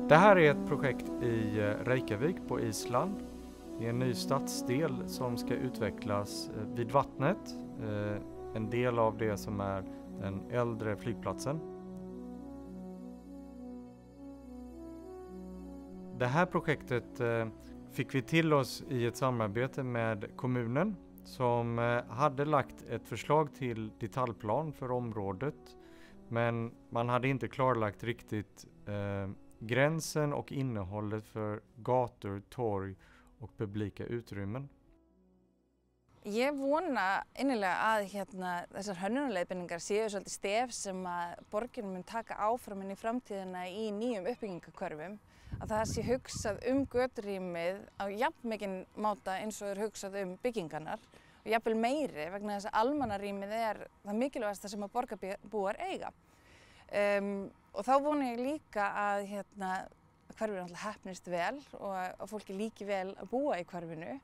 Det här är ett projekt i Reykjavik på Island. Det är en ny stadsdel som ska utvecklas vid vattnet. En del av det som är den äldre flygplatsen. Det här projektet fick vi till oss i ett samarbete med kommunen som hade lagt ett förslag till detaljplan för området. Men man hade inte klarlagt riktigt gränsen och innehållet för gator, torg och publika utrymmen. Ég vona innilega að þessar hönnunarleiðbeiningar séu svolítið stef sem að borgin mun taka áfram inn í framtíðina í nýjum uppbyggingakörfum. Að það sé hugsað göturýmið á jafn mikinn máta eins og hugsað byggingarnar og jafnvel meiri vegna þess að almannarýmið það mikilvægasta sem að borgarbúar eiga. Og þá vona ég líka að hverfið náttúrulega heppnist vel og fólki líki vel að búa í hverfinu.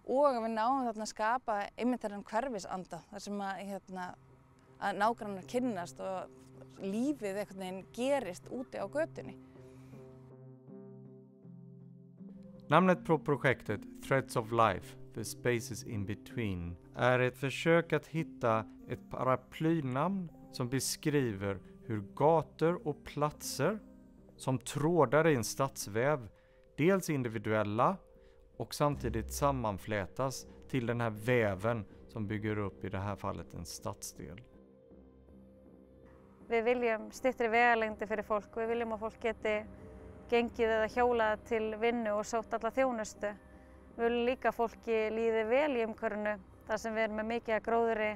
Og að við náum þarna að skapa einmitt þennan hverfisanda þar sem að nágrannar kynnast og lífið einhvern veginn gerist úti á götunni. Namnet på projektet Threads of Life, The Spaces in Between, är ett försök att hitta ett paraplynamn som beskriver hur gator och platser som trådar i en stadsväv, dels individuella och samtidigt sammanflätas till den här väven som bygger upp i det här fallet en stadsdel. Við viljum styttri vegalengdir fyrir fólk og við viljum að fólk geti gengið eða hjólað til vinnu og sótt alla þjónustu. Við viljum líka að fólki líði vel í umhverfinu þar sem við erum með mikið af gróðri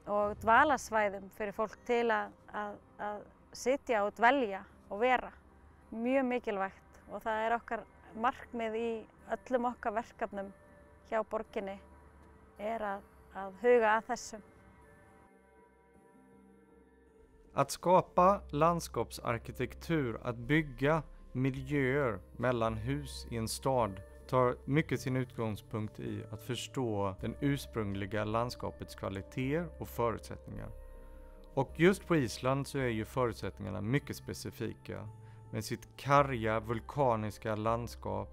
og dvalasvæðum fyrir fólk til að sitja og dvelja og vera. Mjög mikilvægt og það okkar markmið í öllum okkar verkefnum hjá borginni að huga að þessum. Att skapa landskapsarkitektur, att bygga miljöer mellan hus i en stad tar mycket sin utgångspunkt i att förstå den ursprungliga landskapets kvaliteter och förutsättningar. Och just på Island så är ju förutsättningarna mycket specifika. Med sitt karga vulkaniska landskap,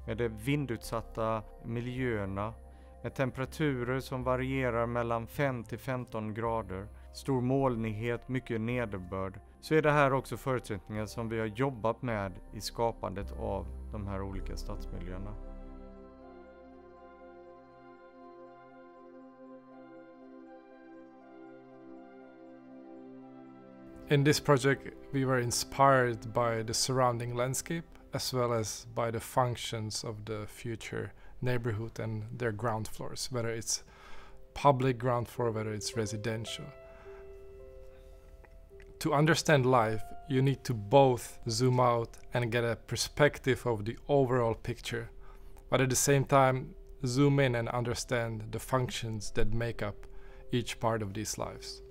med de vindutsatta miljöerna, med temperaturer som varierar mellan 5 till 15 grader, stor molnighet, mycket nederbörd, så är det här också förutsättningar som vi har jobbat med i skapandet av de här olika stadsmiljöerna. In this project, we were inspired by the surrounding landscape as well as by the functions of the future neighborhood and their ground floors, whether it's public ground floor, whether it's residential. To understand life, you need to both zoom out and get a perspective of the overall picture, but at the same time, zoom in and understand the functions that make up each part of these lives.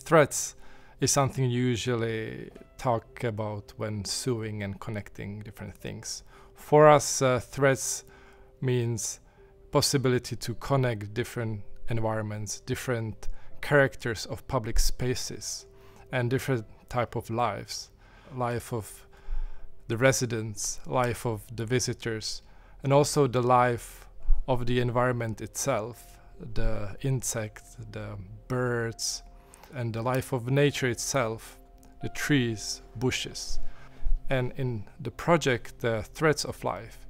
Threads is something you usually talk about when sewing and connecting different things. For us, threads means possibility to connect different environments, different characters of public spaces, and different type of lives. Life of the residents, life of the visitors, and also the life of the environment itself, the insects, the birds, and the life of nature itself, the trees, bushes. And in the project, the Threads of Life,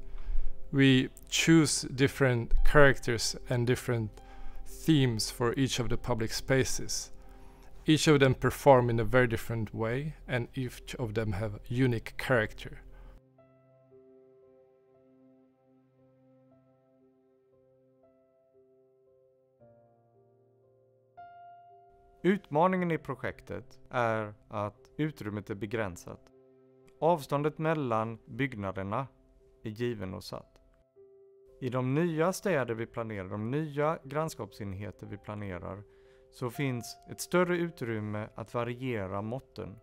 we choose different characters and different themes for each of the public spaces. Each of them perform in a very different way, and each of them have a unique character. Utmaningen i projektet är att utrymmet är begränsat. Avståndet mellan byggnaderna är given och satt. I de nya städer vi planerar, de nya grannskapsenheter vi planerar, så finns ett större utrymme att variera måtten.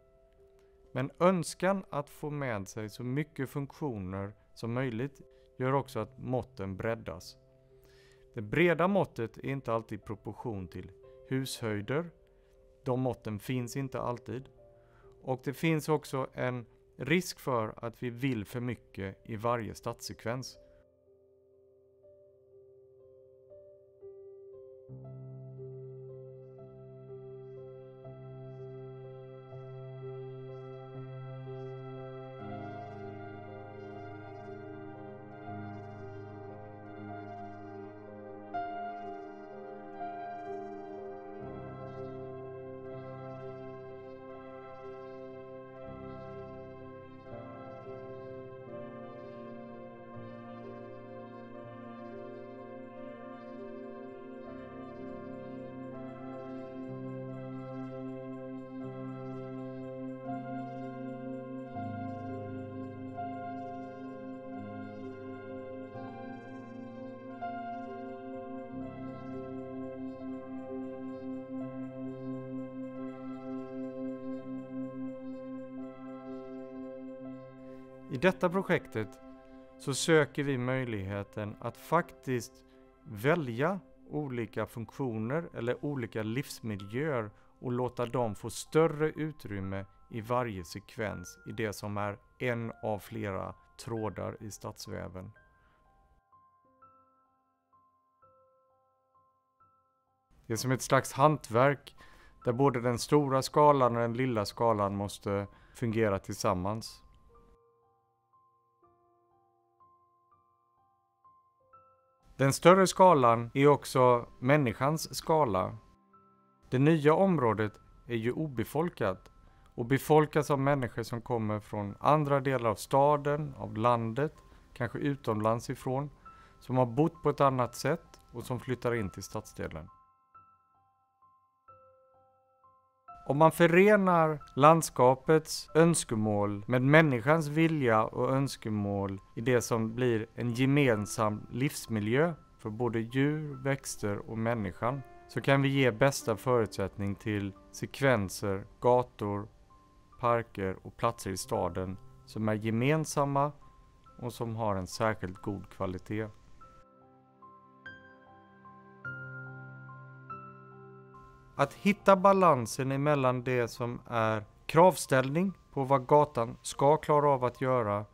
Men önskan att få med sig så mycket funktioner som möjligt gör också att måtten breddas. Det breda måttet är inte alltid i proportion till hushöjder. De måtten finns inte alltid. Och det finns också en risk för att vi vill för mycket i varje stadssekvens. I detta projektet så söker vi möjligheten att faktiskt välja olika funktioner eller olika livsmiljöer och låta dem få större utrymme i varje sekvens i det som är en av flera trådar i stadsväven. Det är som ett slags hantverk där både den stora skalan och den lilla skalan måste fungera tillsammans. Den större skalan är också människans skala. Det nya området är ju obefolkat och befolkas av människor som kommer från andra delar av staden, av landet, kanske utomlands ifrån, som har bott på ett annat sätt och som flyttar in till stadsdelen. Om man förenar landskapets önskemål med människans vilja och önskemål i det som blir en gemensam livsmiljö för både djur, växter och människan, så kan vi ge bästa förutsättning till sekvenser, gator, parker och platser i staden som är gemensamma och som har en särskilt god kvalitet. Att hitta balansen emellan det som är kravställning på vad gatan ska klara av att göra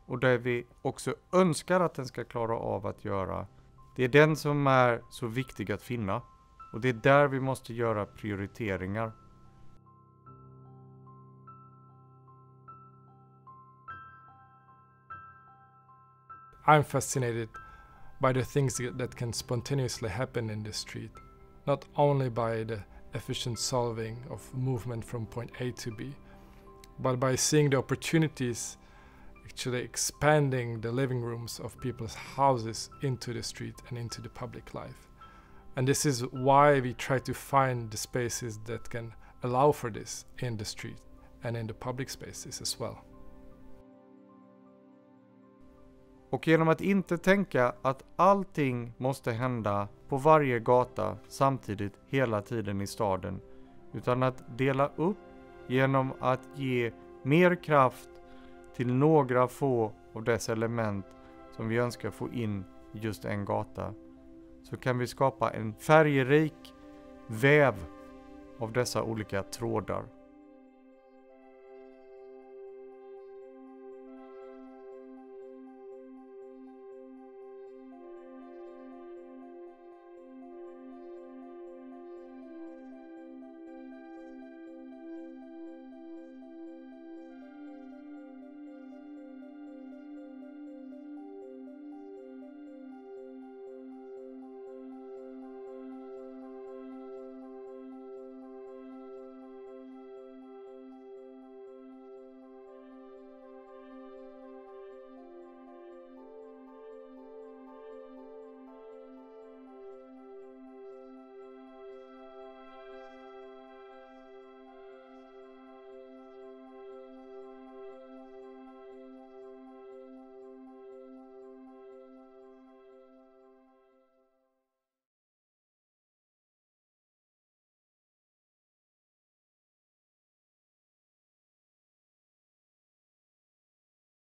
och det vi också önskar att den ska klara av att göra. Det är den som är så viktig att finna och det är där vi måste göra prioriteringar. I'm fascinated by the things that can spontaneously happen in the street. Not only by the efficient solving of movement from point A to B, but by seeing the opportunities actually expanding the living rooms of people's houses into the street and into the public life. And this is why we try to find the spaces that can allow for this in the street and in the public spaces as well. Och genom att inte tänka att allting måste hända på varje gata samtidigt hela tiden i staden, utan att dela upp genom att ge mer kraft till några få av dess element som vi önskar få in i just en gata, så kan vi skapa en färgrik väv av dessa olika trådar.